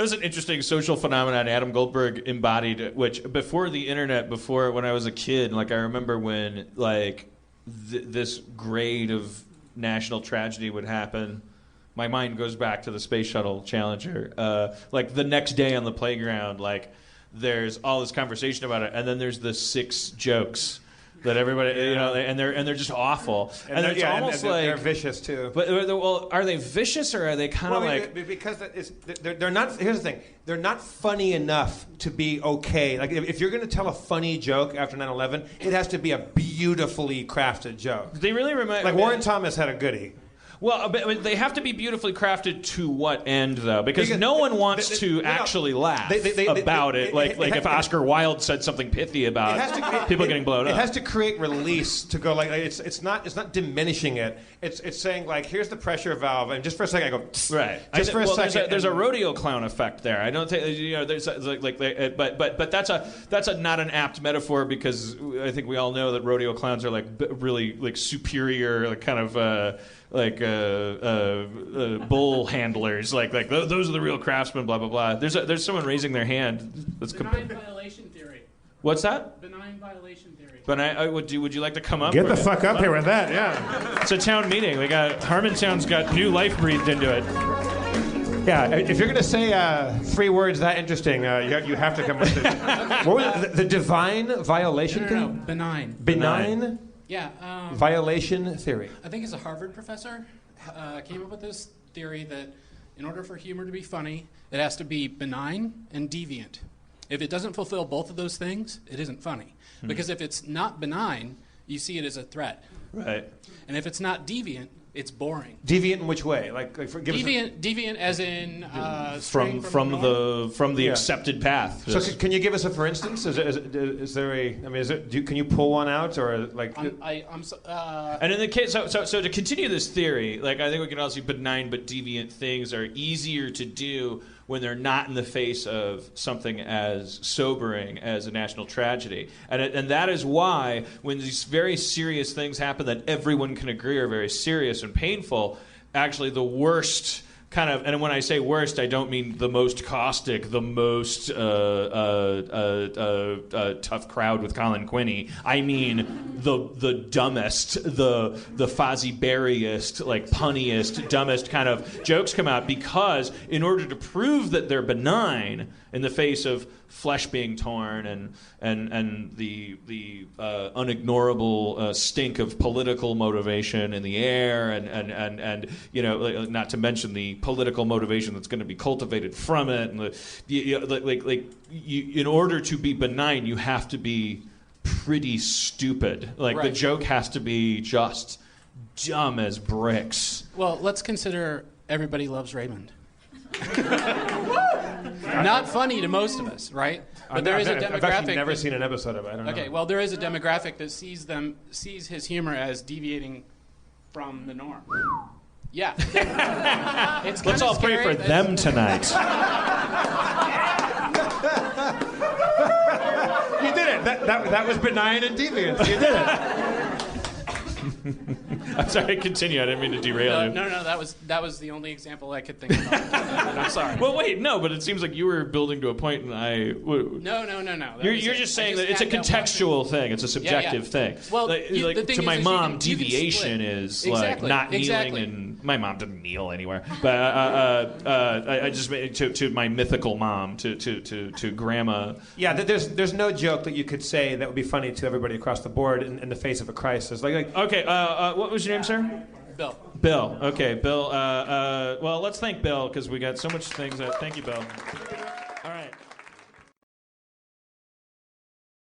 was an interesting social phenomenon Adam Goldberg embodied, which before the internet, before when I was a kid, like I remember when like this grade of national tragedy would happen. My mind goes back to the Space Shuttle Challenger. Like the next day on the playground, like there's all this conversation about it, and then there's the 6 jokes that everybody, you know, and they're just awful. And it's almost like they're vicious too. But well, are they vicious or are they kind of like? Because they're not. Here's the thing: they're not funny enough to be okay. Like if you're going to tell a funny joke after 9/11, it has to be a beautifully crafted joke. They really remind. Like Warren Thomas had a goodie. Well, but they have to be beautifully crafted to what end, though? Because no one wants to actually laugh about it. Like if Oscar Wilde said something pithy about people getting blown up. It has to create release to go like it's not diminishing it. It's saying like here's the pressure valve, and just for a second I go right. Just for a second. There's a rodeo clown effect there. I don't think there's but that's a not an apt metaphor because I think we all know that rodeo clowns are like really like superior like kind of. Bull handlers, like those are the real craftsmen. Blah blah blah. There's someone raising their hand. Benign violation theory. What's that? Benign violation theory. But would you like to come up? Get the fuck up here with that, yeah. It's a town meeting. We got Harmontown's got new life breathed into it. Yeah, if you're gonna say 3 words that interesting, you have to come with it. What was it? The divine violation theory? No, benign. Benign. Yeah. Violation theory. I think it's a Harvard professor came up with this theory that in order for humor to be funny, it has to be benign and deviant. If it doesn't fulfill both of those things, it isn't funny. Because if it's not benign, you see it as a threat. Right. And if it's not deviant, it's boring. Deviant in which way? Like deviant as in from the accepted path. So can you give us a for instance? Is there a? I mean, can you pull one out or like? And in the case, so to continue this theory, like I think we can all see benign but deviant things are easier to do when they're not in the face of something as sobering as a national tragedy. And that is why when these very serious things happen that everyone can agree are very serious and painful, actually the worst kind of, and when I say worst, I don't mean the most caustic, the most tough crowd with Colin Quinney. I mean the dumbest, the Fozzie Berry-est, like punniest, dumbest kind of jokes come out because in order to prove that they're benign in the face of flesh being torn and the unignorable stink of political motivation in the air and you know not to mention the political motivation that's going to be cultivated from it and in order to be benign you have to be pretty stupid right. The joke has to be just dumb as bricks. Well, let's consider Everybody Loves Raymond. Not funny to most of us, right? But there is a demographic. I've actually never seen an episode of it. I don't know. Okay, well, there is a demographic that sees his humor as deviating from the norm. Yeah. Let's all pray for them tonight. You did it. That was benign and deviant. You did it. I'm sorry, continue. I didn't mean to derail you. No, that was the only example I could think of. I'm sorry. Well, wait, no, but it seems like you were building to a point, and I. No. You're just saying that it's a contextual thing. It's a subjective thing. Well, the thing to my mom, deviation is exactly. Not kneeling, and my mom didn't kneel anywhere. But I just made to my mythical mom, to grandma. Yeah, there's no joke that you could say that would be funny to everybody across the board in the face of a crisis. Okay, what was your name, sir? Bill. Bill. Okay, Bill. Well, let's thank Bill because we got so much things. Thank you, Bill. All right.